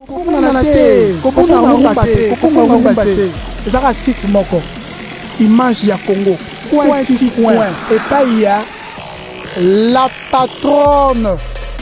C'est un site moko. Image ya Congo. Et pas il y a la patronne.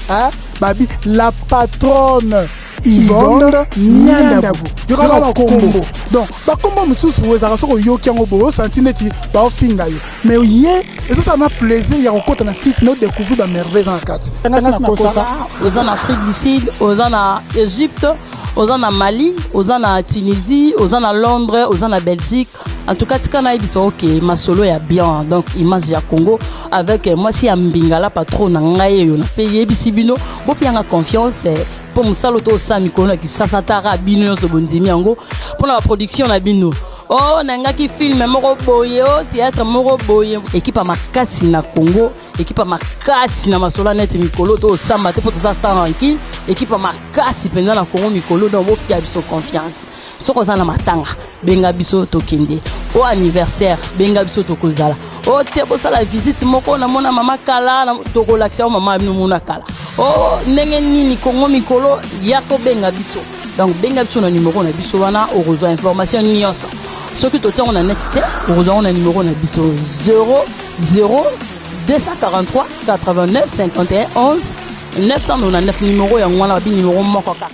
Hein? Babi, la patronne. Yvonne Nyandabu. Il y aura le combo. Donc, comme monsieur vous avez un yo qui a un centimètre, bah finga yo. Mais hier, et ça m'a plaisir. Il y a un côté dans site, nous découvrir la merveille dans la carte. Aux en Afrique du Sud, aux en Égypte, aux en Mali, aux en Tunisie, aux en Londres, aux en Belgique. En tout cas, Tikana Ibiso, ok, ma solo est bien. Donc, image ya Congo avec moi si Ambingala patron nangaye yo na pays bisibino. Bon, puis en confiance. Pour me saluer au Sami Kono qui s'attara bino so bondimi yango pour la production na bino oh nanga ki film moko boye oh théâtre moko boye équipe à makasi na Congo équipe à makasi na masola net mikolo to samba te pour tout ça tranquille équipe à makasi pendant na Congo mikolo donc bo pia biso confiance soko za na matanga benga biso to kende au anniversaire benga biso to kozala oh te bo sala visite moko na mona mama kala na to ko l'action mama no mona kala oh ndenge nini Congo mikolo yako benga biso donc benga biso na numéro na biso wana au rejoindre information nyonso soki to tia on a net au rejoindre na numéro na biso 00 243 89 51 11 999 numéro ya ngwana bi numéro moko kaka.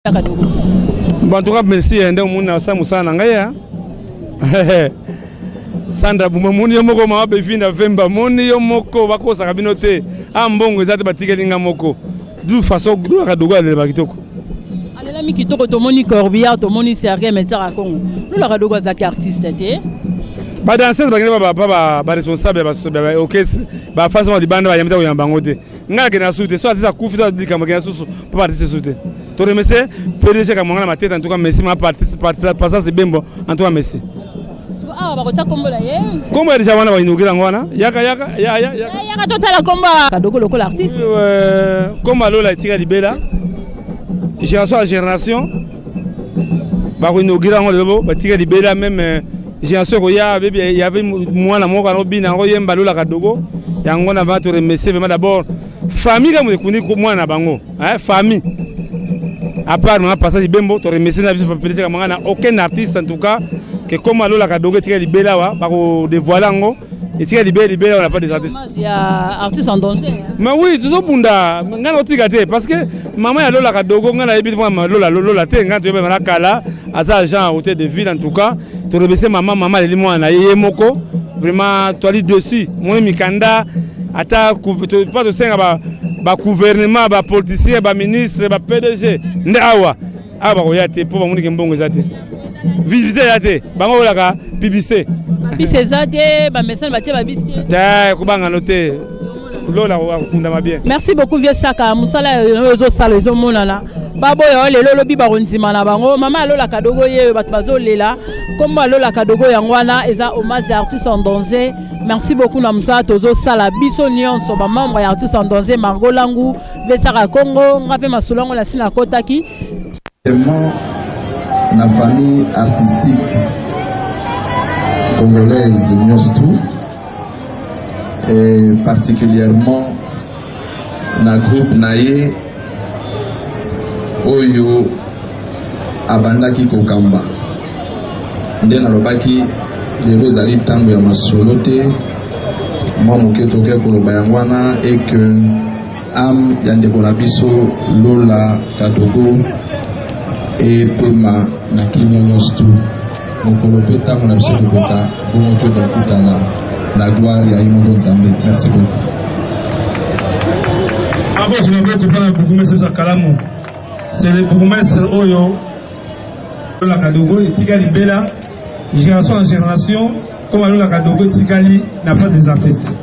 En tout cas, merci à Ndemuna Samusa Nangaya. Sandra Bumamuni Yomoko Mabefinda Vemba, Moni Yomoko, Bako Sarabinote, Ambongo, Zat Batikelinga Moko. De façon, Douga de Bakitoko. Allez, Mikitoko, Tomoni Corbia, Tomoni Serge, Metara Congo. Nous la Radoga Zaki artiste. Ba danser ba responsable ba OK ba façon di banda ba yamita ko yambangote ngala ke na soute so atisa kufi so di kamake na susu pour participer soute to remercier PDG ka mongala ma tête en tout cas merci ma participer passage bembo en tout cas merci ah ba ko ta kombo la ye kombo ya déjà wana ba inugira ngwana yaka totala komba kadoko loko l'artiste komba lola itika libela génération ba ko inugira ngolo ba tika libela même j'ai un soeur il y avait moi la mort Robin en royem balola kadogo yango na va te remercier vraiment d'abord famille comme kuni moi na bango hein famille à part mon passage bembo te remercier na biso papelise kama na aucun artiste en tout cas que comme alola kadogo tika libela wa ba ko dévoiler ngo et tika libéra on n'a pas des artistes. Il y a artistes en danger. Mais oui, tout ça bunda, ngana otigate parce que maman ya lola kadogo ngana yebi moi lola te ngana toyeba na kala aza agent hôtel de ville en tout cas, to remercier maman les mwana yé moko, vraiment toi li dessus, moi mikanda ata pas de senga ba gouvernement, ba politicien, ba ministre, ba PDG, ndawa. Aba ko yate pour ba munike mbongo zate. Visiter yate, ba ngo la ka publicité. Publicité zate, ba message ba tie ba biscuit. Ta ko banga noter. Merci beaucoup vieux Chaka musala ezo sala ezo monana babo yo lelo lobi ba ronzima na bango mama lola kadogo ye bat bazo lela comme lola kadogo yangwana eza hommage à artistes en danger. Merci beaucoup na musala tozo sala biso nyonso ba membre ya artistes en danger Margot Langu vieux Chaka Congo ngape masolongo la sina kotaki la famille artistique congolaise nyonso et particulièrement na groupe naye oyo abandaki kokamba nde nalobaki lelo ezali ntango ya masolo te mwa moke toke koloba yango wana et que ame ya ndeko na biso Lola Kadogo epema na kimia nyonso tu mokolo mpe ntango na biso kokoka bongo to tokutana la gloire à Imondo Nzambe. Merci beaucoup. Avant, je n'avais pas le bourgmestre de Kalamo. C'est le bourgmestre Oyo, Lola Kadogo et Tikali Bella, génération en génération, comme Lola Kadogo et Tikali n'a pas des artistes.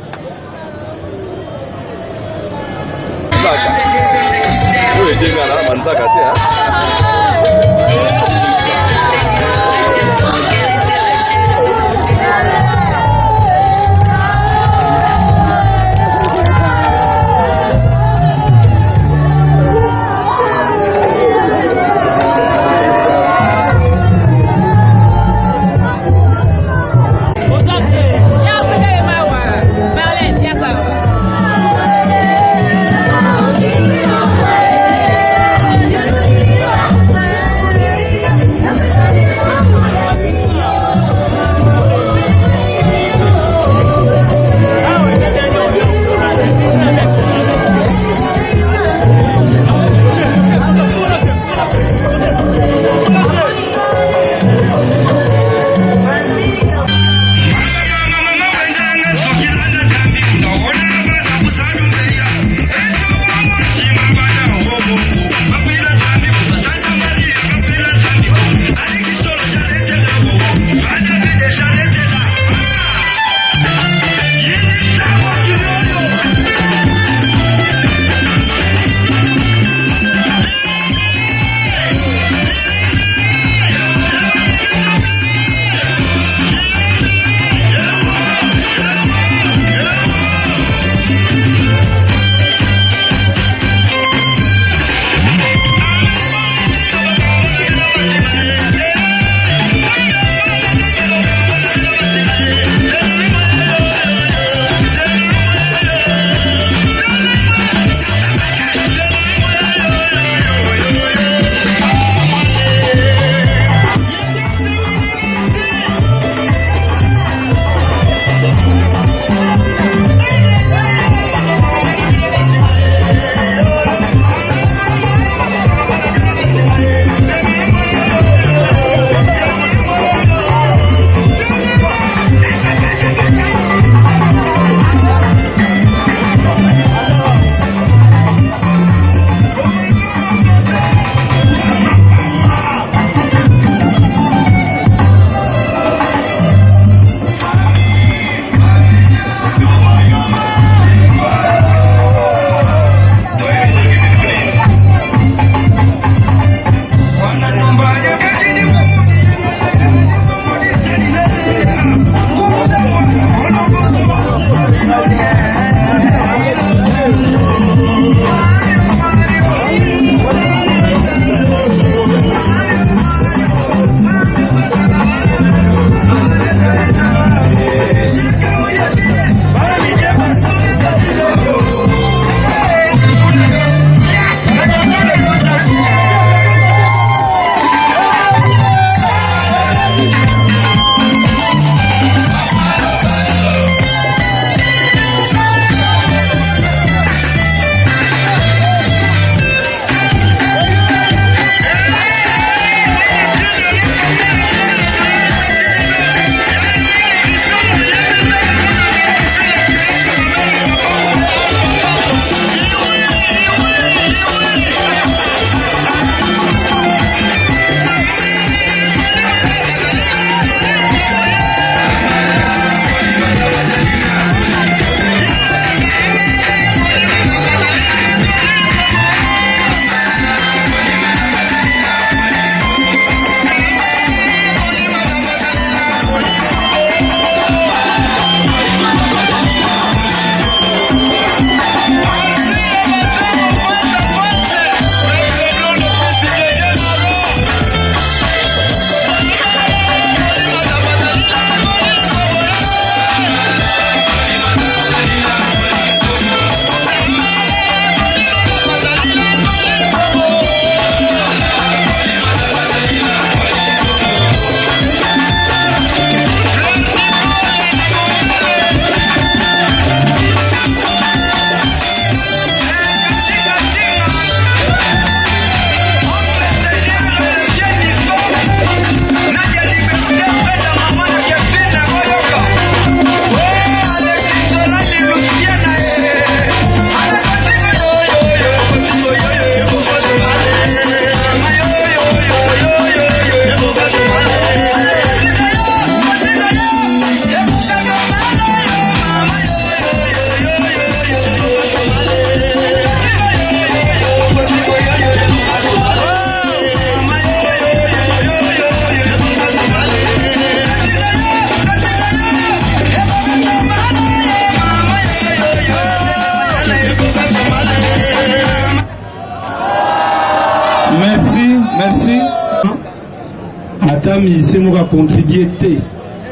ata musicien moko acontribue te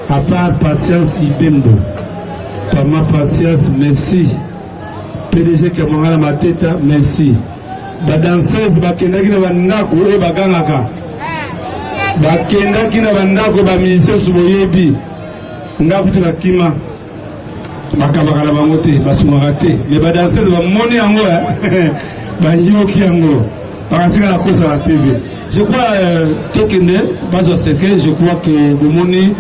à part Patience Ibembo. Pama Patience, merci. PDG Kamangala Mateta, merci. Badanseuse bakendaki na bandako oyo bagangaka, bakendaki na bandako bamisien suboyebi nga kutu bakima bakabaka na bango te basungaka te, me badanseuse bamoni yango bayoki yango bakasika na kosa na TV. Je crois tokende bazwa seke, je crois que bomoni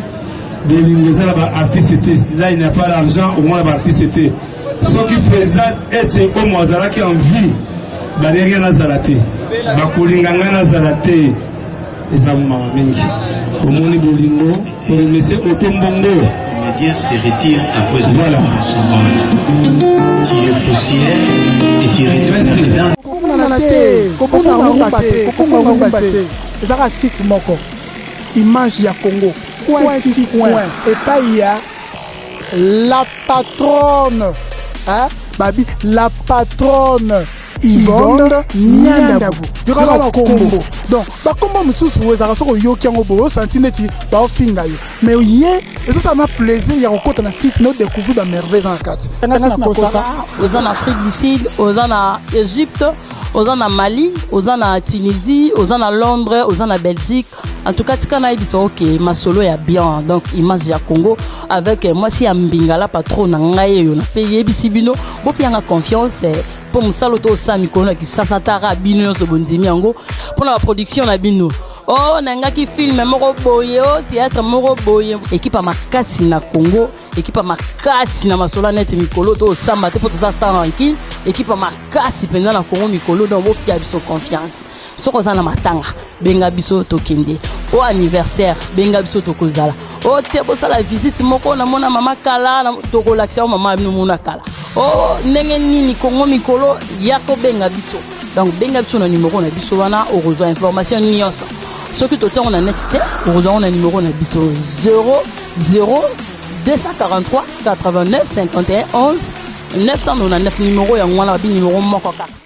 bolingo ba artiste. Là il n'y a pas d'argent, au moins l'artiste. Ce qui président est comme azalaki en vie balerien nazalate bakolinganga nazalate ezamuma mingi omoni bolingo monsieur Otombongo média se retire à cause de voilà tu es poussière et tu retournes dans kokomba te ezaka site moko image ya Congo coin epai ya la patronne babi la patronne Yvonne Nyandabu yokala kombo donc bakombo mususu wezaka soko yoki yango bo senti neti ba ofinga yo mais ye ezo ça m'a plaisir ya kokota na site no découvrir ba merveille en kati aux en Afrique du Sud, aux en Égypte, aux en Mali, aux en Tunisie, aux en Londres, aux en Belgique. En tout cas, tika biso ok, ma solo ya bien donc image ya Congo avec moi si ambingala patron na ngai yo na paye bisibino bo pianga confiance pour musalo to sa mikolo ki sasa tara bino so bondimi yango pour la production na bino. Oh nanga ki film moko boye o théâtre moko boye équipe makasi na Congo, équipe makasi na masolo net mikolo to samba te pour tout ça tranquille, équipe makasi penza na Congo mikolo donc bo pia biso confiance. Soko za na matanga benga biso tokende au anniversaire benga biso tokozala o te bo sala visite moko na mona mama kala na tokolakisa mama bino mona kala o ndenge nini Congo mikolo yako benga biso donc benga biso na numéro na biso wana o rejoindre information nyonso soki totango na net te o rejoindre na numéro na biso 00 243 89 51 11 999 numéro ya ngwana bi numéro moko kaka.